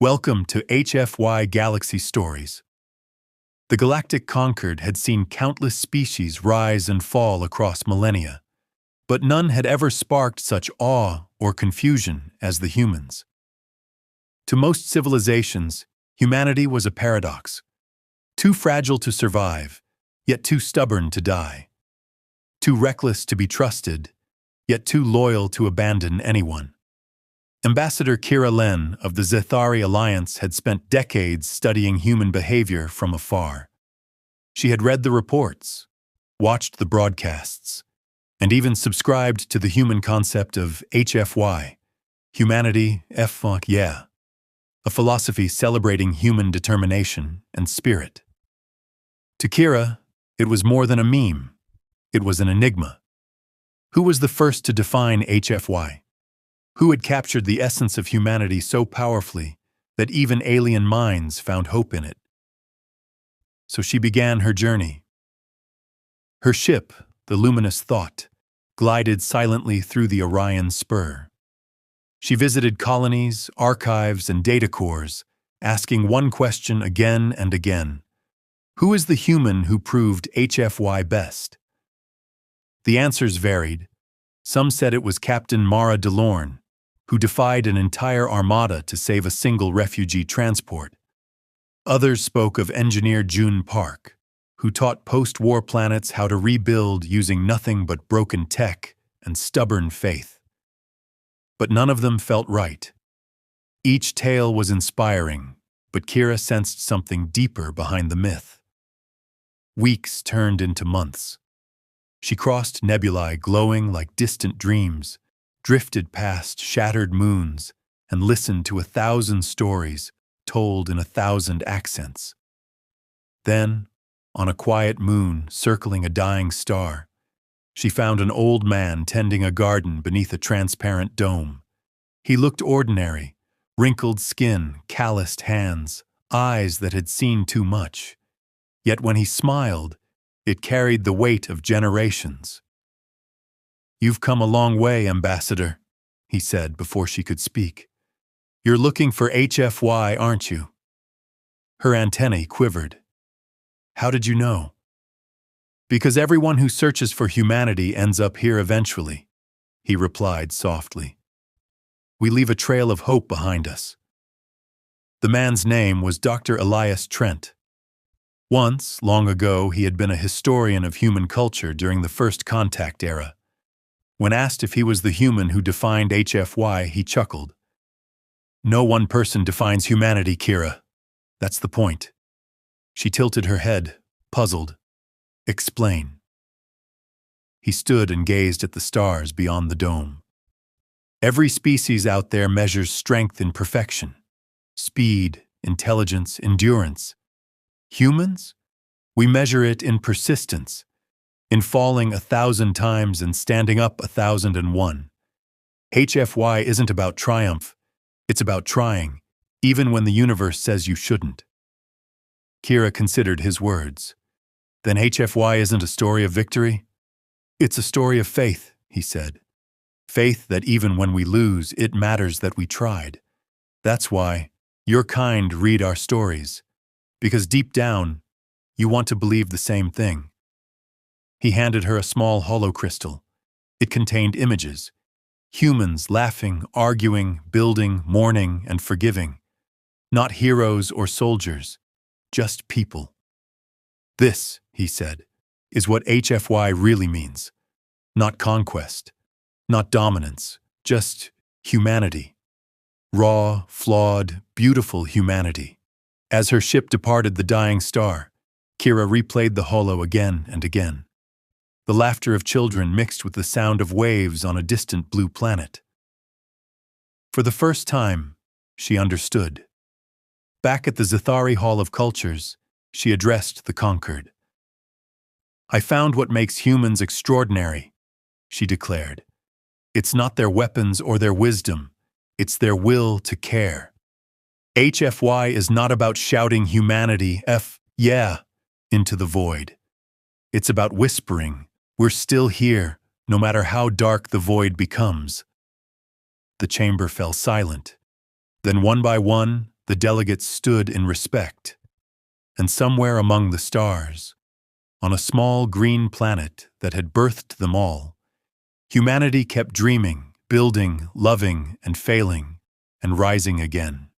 Welcome to HFY Galaxy Stories. The Galactic Concord had seen countless species rise and fall across millennia, but none had ever sparked such awe or confusion as the humans. To most civilizations, humanity was a paradox, too fragile to survive, yet too stubborn to die, too reckless to be trusted, yet too loyal to abandon anyone. Ambassador Kira Len of the Zethari Alliance had spent decades studying human behavior from afar. She had read the reports, watched the broadcasts, and even subscribed to the human concept of HFY, humanity, yeah, a philosophy celebrating human determination and spirit. To Kira, it was more than a meme. It was an enigma. Who was the first to define HFY? Who had captured the essence of humanity so powerfully that even alien minds found hope in it? So she began her journey. Her ship, the Luminous Thought, glided silently through the Orion Spur. She visited colonies, archives, and data cores, asking one question again and again: who is the human who proved HFY best? The answers varied. Some said it was Captain Mara DeLorme, who defied an entire armada to save a single refugee transport. Others spoke of engineer June Park, who taught post-war planets how to rebuild using nothing but broken tech and stubborn faith. But none of them felt right. Each tale was inspiring, but Kira sensed something deeper behind the myth. Weeks turned into months. She crossed nebulae glowing like distant dreams, drifted past shattered moons, and listened to 1,000 stories told in 1,000 accents. Then, on a quiet moon circling a dying star, she found an old man tending a garden beneath a transparent dome. He looked ordinary, wrinkled skin, calloused hands, eyes that had seen too much. Yet when he smiled, it carried the weight of generations. "You've come a long way, Ambassador," he said before she could speak. "You're looking for HFY, aren't you?" Her antennae quivered. "How did you know?" "Because everyone who searches for humanity ends up here eventually," he replied softly. "We leave a trail of hope behind us." The man's name was Dr. Elias Trent. Once, long ago, he had been a historian of human culture during the First Contact era. When asked if he was the human who defined HFY, he chuckled. "No one person defines humanity, Kira. That's the point." She tilted her head, puzzled. "Explain." He stood and gazed at the stars beyond the dome. "Every species out there measures strength in perfection. Speed, intelligence, endurance. Humans? We measure it in persistence, in falling 1,000 times and standing up 1,001. HFY isn't about triumph, it's about trying, even when the universe says you shouldn't." Kira considered his words. "Then HFY isn't a story of victory?" "It's a story of faith," he said. "Faith that even when we lose, it matters that we tried. That's why your kind read our stories, because deep down, you want to believe the same thing." He handed her a small hollow crystal. It contained images. Humans laughing, arguing, building, mourning, and forgiving. Not heroes or soldiers, just people. "This," he said, "is what HFY really means. Not conquest, not dominance, just humanity. Raw, flawed, beautiful humanity." As her ship departed the dying star, Kira replayed the holo again and again. The laughter of children mixed with the sound of waves on a distant blue planet. For the first time, she understood. Back at the Zethari Hall of Cultures, she addressed the conquered. "I found what makes humans extraordinary," she declared. "It's not their weapons or their wisdom, it's their will to care. HFY is not about shouting humanity, yeah, into the void. It's about whispering, we're still here, no matter how dark the void becomes." The chamber fell silent. Then one by one, The delegates stood in respect, and somewhere among the stars, on a small green planet that had birthed them all, humanity kept dreaming, building, loving, and failing, and rising again.